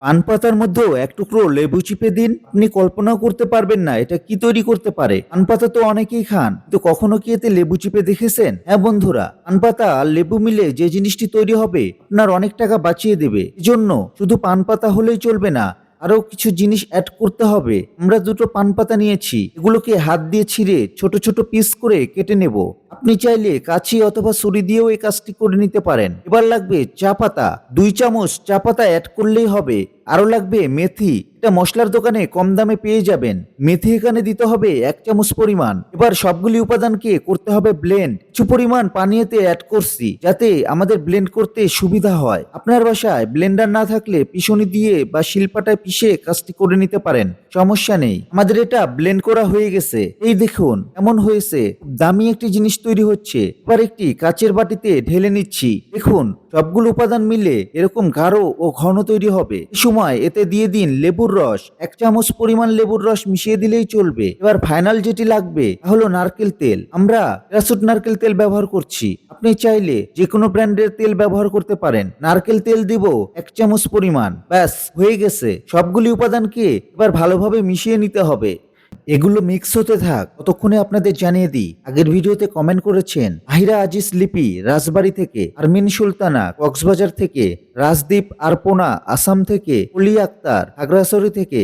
পান পাতার মধ্যেও এক টুকরো লেবু চিপে দিন, আপনি কল্পনাও করতে পারবেন না এটা কি তৈরি করতে পারে। পান পাতা তো অনেকেই খান, তো কখনো কি এতে লেবু চিপে দেখেছেন? হ্যাঁ বন্ধুরা, পান পাতা আর লেবু মিলে যে জিনিসটি তৈরি হবে আপনার অনেক টাকা বাঁচিয়ে দেবে। এজন্য শুধু পান পাতা হলেই চলবে না, আরো কিছু জিনিস অ্যাড করতে হবে। আমরা দুটো পান পাতা নিয়েছি, এগুলোকে হাত দিয়ে ছিঁড়ে ছোট ছোট পিস করে কেটে নেব। আপনি চাইলে কাঁচি অথবা ছুরি দিয়েও এই কাজটি করে নিতে পারেন। এবার লাগবে চা পাতা, 2 চামচ চা পাতা অ্যাড করলেই হবে। আরো লাগবে মেথি, এটা মশলার দোকানে কম দামে পেয়ে যাবেন। মেথি এখানে দিতে হবে 1 চামচ পরিমাণ। এবার সবগুলি উপাদানকে করতে হবে ব্লেন্ড। কিছু পরিমাণ পানিতে অ্যাড করছি যাতে আমাদের ব্লেন্ড করতে সুবিধা হয়। আপনার বাসায় ব্লেন্ডার না থাকলে পিষুনি দিয়ে বা শিলপাটায় পিষে কাজটি করে নিতে পারেন, সমস্যা নেই। আমাদের এটা ব্লেন্ড করা হয়ে গেছে, এই দেখুন এমন হয়েছে। দামি একটি জিনিস তৈরি হচ্ছে। এবার একটি কাচের বাটিতে ঢেলে নিচ্ছি। দেখুন সবগুলো উপাদান মিলে এরকম গাঢ় ও ঘন তৈরি হবে। এই সময় এতে দিয়ে দিন লেবুর রস, 1 চামচ পরিমাণ লেবুর রস মিশিয়ে দিলেই চলবে। এবার ফাইনাল যেটি লাগবে তা হলো নারকেল তেল। আমরা প্যারাসুট নারকেল তেল ব্যবহার করছি, আপনি চাইলে যে কোনো ব্র্যান্ডের তেল ব্যবহার করতে পারেন। নারকেল তেল দিব 1 চামচ পরিমাণ। ব্যাস হয়ে গেছে। সবগুলি উপাদানকে এবার ভালোভাবে মিশিয়ে নিতে হবে। এগুলো মিক্স হতে থাক, ততক্ষণে আপনাদের জানিয়ে দিই আগের ভিডিওতে কমেন্ট করেছেন আহিরা আজিজ লিপি রাজবাড়ী থেকে, আরমিন সুলতানা কক্সবাজার থেকে, রাজদীপ আরপোনা আসাম থেকে, অলি আক্তার খাগড়াছড়ি থেকে,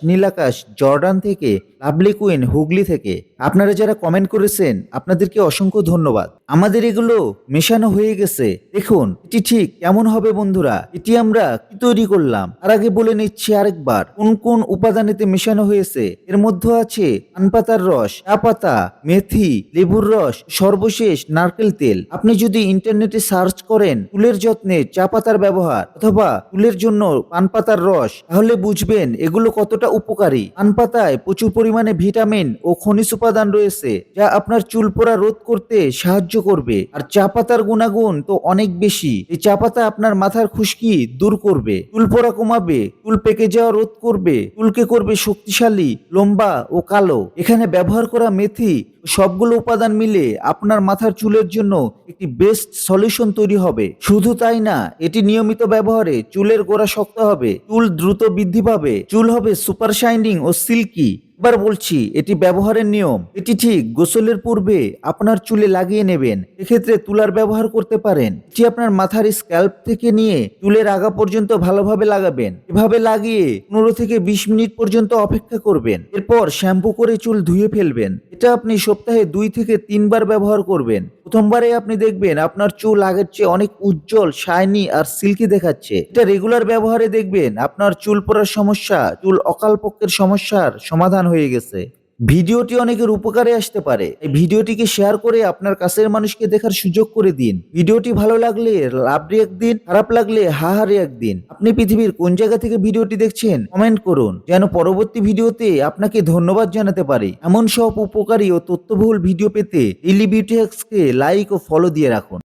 নীলাকাশ জর্ডান থেকে, লাভলি কুইন হুগলি থেকে। আপনারা যারা কমেন্ট করেছেন আপনাদেরকে অসংখ্য ধন্যবাদ। আমাদের এগুলো মেশানো হয়ে গেছে। দেখুন এটি ঠিক কেমন হবে বন্ধুরা। এটি আমরা কি তৈরি করলাম তার আগে বলে নিচ্ছি আরেকবার কোন কোন উপাদান এতে মেশানো হয়েছে। এর মধ্যে আছে পান পাতার রস, চা পাতা, মেথি, লেবুর রস, সর্বশেষ নারকেল তেল। আপনি যদি ইন্টারনেটে সার্চ করেন চুলের যত্নে চা পাতার ব্যবহার অথবা চুলের জন্য পান পাতার রস, তাহলে বুঝবেন এগুলো কতটা উপকারী। পান পাতায় প্রচুর পরিমাণে ভিটামিন ও খনিজ উপাদান রয়েছে যা আপনার চুল পড়া রোধ করতে সাহায্য করবে। আর চা পাতার গুণাগুণ তো অনেক বেশি। এই চা পাতা আপনার মাথার খুশকি দূর করবে, চুল পড়া কমাবে, চুল পেকে যাওয়া রোধ করবে, চুলকে করবে শক্তিশালী, লম্বা ও কালো। এখানে ব্যবহার করা মেথি সবগুলো উপাদান মিলে আপনার মাথার চুলের জন্য একটি বেস্ট সলিউশন তৈরি হবে। শুধু তাই না, এটি নিয়মিত ব্যবহারে চুলের গোড়া শক্ত হবে, চুল দ্রুত বৃদ্ধি পাবে, চুল হবে সুপার শাইনিং ও সিল্কি। এবার বলছি এটি ব্যবহারের নিয়ম। এটি ঠিক গোসলের পূর্বে আপনার চুলে লাগিয়ে নেবেন। এক্ষেত্রে তুলার ব্যবহার করতে পারেন। এটি আপনার মাথার স্ক্যাল্প থেকে নিয়ে চুলের আগা পর্যন্ত ভালোভাবে লাগাবেন। এভাবে লাগিয়ে 15 থেকে 20 মিনিট পর্যন্ত অপেক্ষা করবেন। এরপর শ্যাম্পু করে চুল ধুয়ে ফেলবেন। এটা আপনি সপ্তাহে 2 থেকে 3 বার ব্যবহার করবেন। প্রথমবারে আপনি দেখবেন আপনার চুল আগের চেয়ে অনেক উজ্জ্বল, শাইনি আর সিল্কি দেখাচ্ছে। এটা রেগুলার ব্যবহারে দেখবেন আপনার চুল পড়ার সমস্যা, চুল অকালপক্যের সমস্যার সমাধান হয়ে গেছে। ভিডিওটি অনেকের উপকারে আসতে পারে, এই ভিডিওটিকে শেয়ার করে আপনার কাছের মানুষকে দেখার সুযোগ করে দিন। ভিডিওটি ভালো লাগলে লাভ রিয়াক্ট দিন, খারাপ লাগলে হাহা রিয়াক্ট দিন। আপনি পৃথিবীর কোন জায়গা থেকে ভিডিওটি দেখছেন কমেন্ট করুন, যেন পরবর্তী ভিডিওতে আপনাকে ধন্যবাদ জানাতে পারি। এমন সব উপকারী ও তথ্যবহুল ভিডিও পেতে ডেইলি বিউটি হ্যাক্সকে লাইক ও ফলো দিয়ে রাখুন।